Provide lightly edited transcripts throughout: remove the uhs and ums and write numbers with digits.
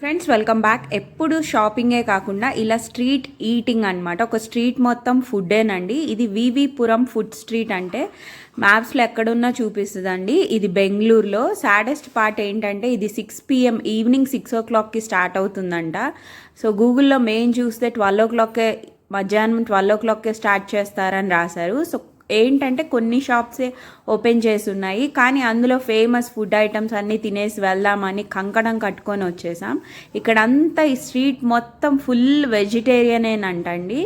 Friends welcome back. ఎప్పుడు షాపింగే కాకుండా ఇలా స్ట్రీట్ ఈటింగ్ అనమాట. ఒక స్ట్రీట్ మొత్తం ఫుడ్డేనండి. ఇది వివిపురం ఫుడ్ స్ట్రీట్ అంటే మ్యాప్స్లో ఎక్కడున్నా చూపిస్తుందండి. ఇది బెంగళూరులో. సాడెస్ట్ పార్ట్ ఏంటంటే ఇది 6 PM ఈవినింగ్ 6 o'clockకి స్టార్ట్ అవుతుందంట. సో గూగుల్లో మెయిన్ చూస్తే 12 o'clockకే, మధ్యాహ్నం 12 o'clockకే స్టార్ట్ చేస్తారని రాశారు. సో ఏంటంటే కొన్ని షాప్సే ఓపెన్ చేసి ఉన్నాయి, కానీ అందులో ఫేమస్ ఫుడ్ ఐటమ్స్ అన్నీ తినేసి వెళ్దామని కంకణం కట్టుకొని వచ్చేసాం. ఇక్కడంతా ఈ స్ట్రీట్ మొత్తం ఫుల్ వెజిటేరియనేనంటండి.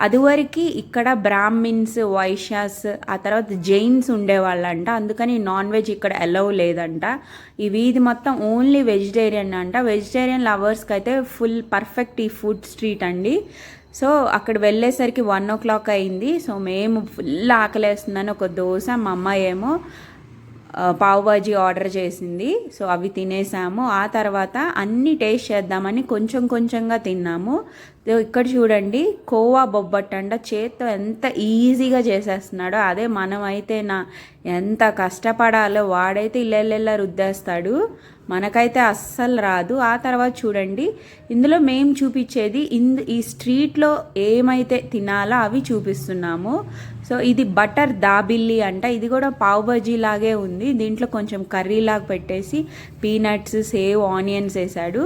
అదివరకు ఇక్కడ బ్రాహ్మిన్స్, వైశ్యాస్, ఆ తర్వాత జైన్స్ ఉండేవాళ్ళంట. అందుకని నాన్ వెజ్ ఇక్కడ అలౌ లేదంట. ఈ వీధి మొత్తం ఓన్లీ వెజిటేరియన్ అంట. వెజిటేరియన్ లవర్స్కి అయితే ఫుల్ పర్ఫెక్ట్ ఈ ఫుడ్ స్ట్రీట్ అండి. సో అక్కడ వెళ్ళేసరికి 1 o'clock అయింది. సో మేము ఫుల్ ఆకలేస్తుందని ఒక దోశ, మా అమ్మాయి ఏమో పావ్ బాజీ ఆర్డర్ చేసింది. సో అవి తినేసాము. ఆ తర్వాత అన్నీ టేస్ట్ చేద్దామని కొంచెం కొంచెంగా తిన్నాము. ఇక్కడ చూడండి, కోవా బొబ్బట్టు అంట. చేత్తో ఎంత ఈజీగా చేసేస్తున్నాడో, అదే మనమైతే ఎంత కష్టపడాలో. వాడైతే ఇళ్ళ రుద్దేస్తాడు, మనకైతే అస్సలు రాదు. ఆ తర్వాత చూడండి, ఇందులో మేము చూపించేది ఈ స్ట్రీట్లో ఏమైతే తినాలో అవి చూపిస్తున్నాము. సో ఇది బటర్ దాబిల్లి అంట. ఇది కూడా పావ్ బజీ లాగే ఉంది. దీంట్లో కొంచెం కర్రీలాగా పెట్టేసి పీనట్స్, సేవ్, ఆనియన్స్ వేసాడు.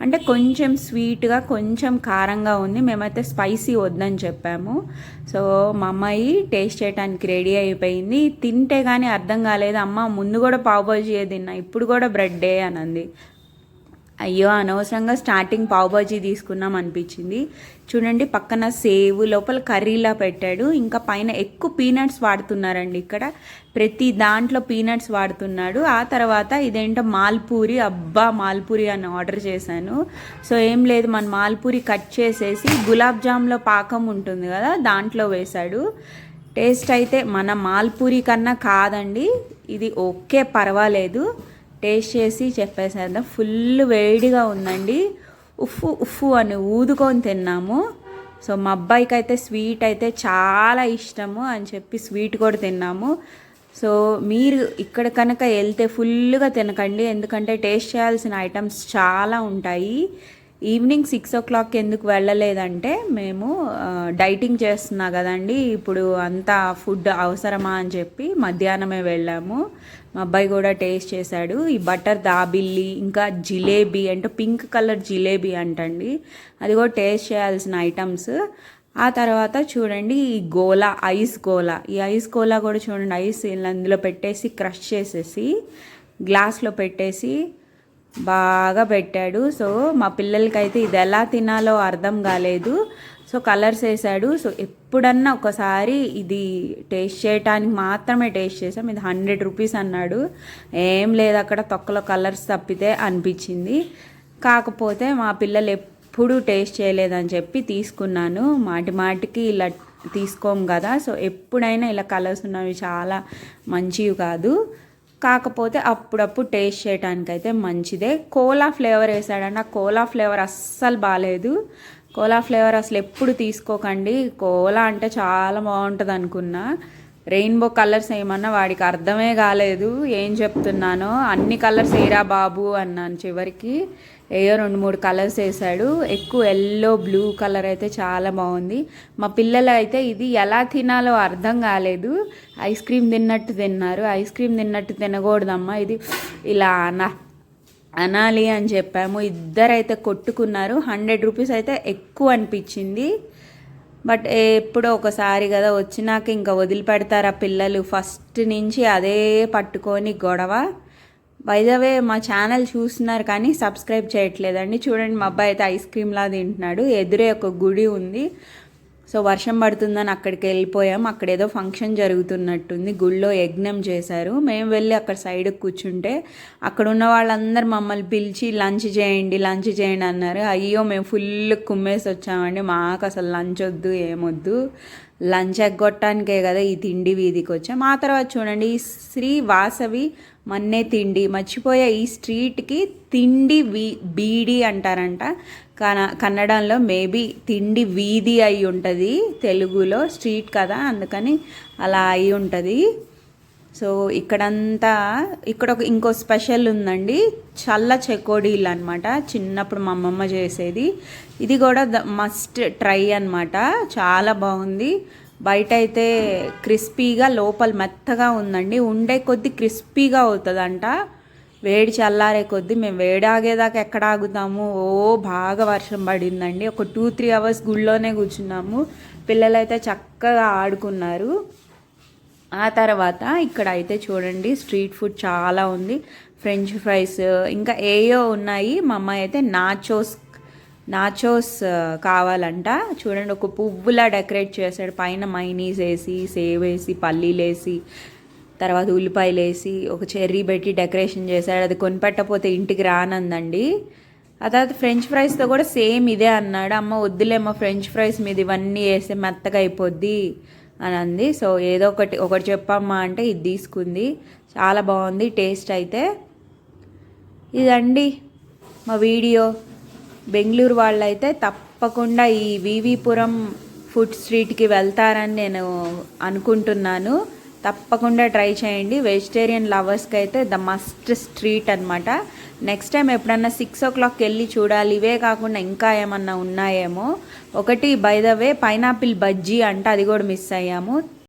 అంటే కొంచెం స్వీట్గా, కొంచెం కారంగా ఉంది. మేమైతే స్పైసీ వద్దని చెప్పాము. సో మా అమ్మాయి టేస్ట్ చేయడానికి రెడీ అయిపోయింది. తింటే కానీ అర్థం కాలేదు, అమ్మ ముందు కూడా పావ్ బజీ తిన్నా, ఇప్పుడు కూడా బ్రెడ్డే అని అంది. అయ్యో అనవసరంగా స్టార్టింగ్ పావ్ బాజీ తీసుకున్నాం అనిపించింది. చూడండి, పక్కన సేవ్, లోపల కర్రీలా పెట్టాడు. ఇంకా పైన ఎక్కువ పీనట్స్ వాడుతున్నారండి. ఇక్కడ ప్రతి దాంట్లో పీనట్స్ వాడుతున్నాడు. ఆ తర్వాత ఇదేంటో మాల్పూరి. అబ్బా మాల్పూరి అని ఆర్డర్ చేశాను. సో ఏం లేదు, మన మాల్పూరి కట్ చేసేసి గులాబ్ జామ్లో పాకం ఉంటుంది కదా, దాంట్లో వేశాడు. టేస్ట్ అయితే మన మాల్పూరి కన్నా కాదండి, ఇది ఓకే పర్వాలేదు. టేస్ట్ చేసి చెప్పేసేద్దాం. ఫుల్ వేడిగా ఉందండి. ఉఫ్ఫు అని ఊదుకొని తిన్నాము. సో మా అబ్బాయికి అయితే స్వీట్ అయితే చాలా ఇష్టము అని చెప్పి స్వీట్ కూడా తిన్నాము. సో మీరు ఇక్కడ కనుక వెళ్తే ఫుల్గా తినకండి, ఎందుకంటే టేస్ట్ చేయాల్సిన ఐటమ్స్ చాలా ఉంటాయి. ఈవినింగ్ 6 o'clock ఎందుకు వెళ్ళలేదంటే, మేము డైటింగ్ చేస్తున్నా కదండి, ఇప్పుడు అంతా ఫుడ్ అవసరమా అని చెప్పి మధ్యాహ్నమే వెళ్ళాము. మా అబ్బాయి కూడా టేస్ట్ చేశాడు. ఈ బటర్ దాబిల్లి, ఇంకా జిలేబీ అంటే పింక్ కలర్ జిలేబీ అంటండి, అది కూడా టేస్ట్ చేయాల్సిన ఐటమ్స్. ఆ తర్వాత చూడండి, ఈ గోలా, ఐస్ గోలా. ఈ ఐస్ గోలా కూడా చూడండి, ఐస్ అందులో పెట్టేసి క్రష్ చేసేసి గ్లాస్లో పెట్టేసి బాగా పెట్టాడు. సో మా పిల్లలకైతే ఇది ఎలా తినాలో అర్థం కాలేదు. సో కలర్స్ వేసాడు. సో ఎప్పుడన్నా ఒకసారి ఇది టేస్ట్ చేయటానికి మాత్రమే టేస్ట్ చేసాం. ఇది 100 rupees అన్నాడు. ఏం లేదు అక్కడ, తొక్కలో కలర్స్ తప్పితే అనిపించింది. కాకపోతే మా పిల్లలు ఎప్పుడూ టేస్ట్ చేయలేదని చెప్పి తీసుకున్నాను. మాటికి ఇలా తీసుకోము కదా, సో ఎప్పుడైనా ఇలా కలర్స్ ఉన్నవి చాలా మంచివి కాదు. కాకపోతే అప్పుడప్పుడు టేస్ట్ చేయడానికైతే మంచిదే. కోలా ఫ్లేవర్ వేసాడన్న, కోలా ఫ్లేవర్ అస్సలు బాగాలేదు. కోలా ఫ్లేవర్ అసలు ఎప్పుడు తీసుకోకండి. కోలా అంటే చాలా బాగుంటుంది అనుకున్నా. రెయిన్బో కలర్స్ ఏమన్నా వాడికి అర్థమే కాలేదు ఏం చెప్తున్నానో. అన్ని కలర్స్ వేయరా బాబు అన్నాను. చివరికి ఏయో 2-3 కలర్స్ వేసాడు. ఎక్కువ ఎల్లో, బ్లూ కలర్ అయితే చాలా బాగుంది. మా పిల్లలు అయితే ఇది ఎలా తినాలో అర్థం కాలేదు. ఐస్ క్రీమ్ తిన్నట్టు తిన్నారు. ఐస్ క్రీమ్ తిన్నట్టు తినకూడదమ్మా, ఇది ఇలా అనాలి అని చెప్పాము. ఇద్దరైతే కొట్టుకున్నారు. 100 rupees అయితే ఎక్కువ అనిపించింది. బట్ ఎప్పుడో ఒకసారి కదా, వచ్చినాక ఇంకా వదిలిపెడతారా పిల్లలు? ఫస్ట్ నుంచి అదే పట్టుకొని గొడవ. బై ద వే మా ఛానల్ చూస్తున్నారు కానీ సబ్స్క్రైబ్ చేయట్లేదండి. చూడండి, మా అబ్బాయి అయితే ఐస్ క్రీమ్లా తింటున్నాడు. ఎదురే ఒక గుడి ఉంది. సో వర్షం పడుతుందని అక్కడికి వెళ్ళిపోయాం. అక్కడ ఏదో ఫంక్షన్ జరుగుతున్నట్టుంది, గుళ్ళో యజ్ఞం చేశారు. మేము వెళ్ళి అక్కడ సైడ్కి కూర్చుంటే అక్కడ ఉన్న వాళ్ళందరూ మమ్మల్ని పిలిచి లంచ్ చేయండి అన్నారు. అయ్యో మేము ఫుల్ కుమ్మేసి వచ్చామండి, మాకు అసలు లంచ్ వద్దు ఏమొద్దు, లంచ్ ఎగ్గొట్టడానికే కదా ఈ తిండి వీధికి వచ్చాం. ఆ తర్వాత చూడండి, ఈ శ్రీ వాసవి మన్నే తిండి, మర్చిపోయే ఈ స్ట్రీట్కి తిండి బీడి అంటారంట. కన్నడంలో మేబీ తిండి వీధి అయి ఉంటుంది, తెలుగులో స్ట్రీట్ కదా అందుకని అలా అయి ఉంటుంది. సో ఇక్కడంతా ఇక్కడ ఇంకో స్పెషల్ ఉందండి, చల్ల చెకోడీలు అనమాట. చిన్నప్పుడు మా అమ్మమ్మ చేసేది. ఇది కూడా మస్ట్ ట్రై అనమాట. చాలా బాగుంది. బయట అయితే క్రిస్పీగా, లోపల మెత్తగా ఉందండి. ఉండే కొద్దీ క్రిస్పీగా అవుతుందంట. వేడి చల్లారే కొద్దీ మేము వేడి ఆగేదాకా ఎక్కడ ఆగుతాము. బాగా వర్షం పడిందండి. ఒక 2-3 అవర్స్ గుళ్ళోనే కూర్చున్నాము. పిల్లలైతే చక్కగా ఆడుకున్నారు. ఆ తర్వాత ఇక్కడ అయితే చూడండి, స్ట్రీట్ ఫుడ్ చాలా ఉంది. ఫ్రెంచ్ ఫ్రైస్ ఇంకా ఏయో ఉన్నాయి. మా అమ్మాయి అయితే నాచోస్ కావాలంట. చూడండి, ఒక పువ్వులా డెకరేట్ చేశాడు. పైన మైనీస్ వేసి, సేవ్ వేసి, పల్లీలు వేసి, తర్వాత ఉల్లిపాయలు వేసి, ఒక చెర్రీ పెట్టి డెకరేషన్ చేశాడు. అది కొనిపెట్టకపోతే ఇంటికి రానందండి. ఆ తర్వాత ఫ్రెంచ్ ఫ్రైస్తో కూడా సేమ్ ఇదే అన్నాడు. అమ్మ వద్దులేమ్మా, ఫ్రెంచ్ ఫ్రైస్ మీద ఇవన్నీ వేస్తే మెత్తగా అయిపోద్ది అని అంది. సో ఏదో ఒకటి చెప్పమ్మా అంటే ఇది తీసుకుంది. చాలా బాగుంది టేస్ట్ అయితే. ఇదండి మా వీడియో. బెంగళూరు వాళ్ళైతే తప్పకుండా ఈ వివిపురం ఫుడ్ స్ట్రీట్కి వెళ్తారని నేను అనుకుంటున్నాను. తప్పకుండా ట్రై చేయండి. వెజిటేరియన్ లవర్స్కి అయితే ద మస్ట్ స్ట్రీట్ అనమాట. నెక్స్ట్ టైం ఎప్పుడన్నా 6 o'clock వెళ్ళి చూడాలి. ఇవే కాకుండా ఇంకా ఏమన్నా ఉన్నాయేమో. ఒకటి by the way pineapple bajji అంట, అది కూడా మిస్ అయ్యాము.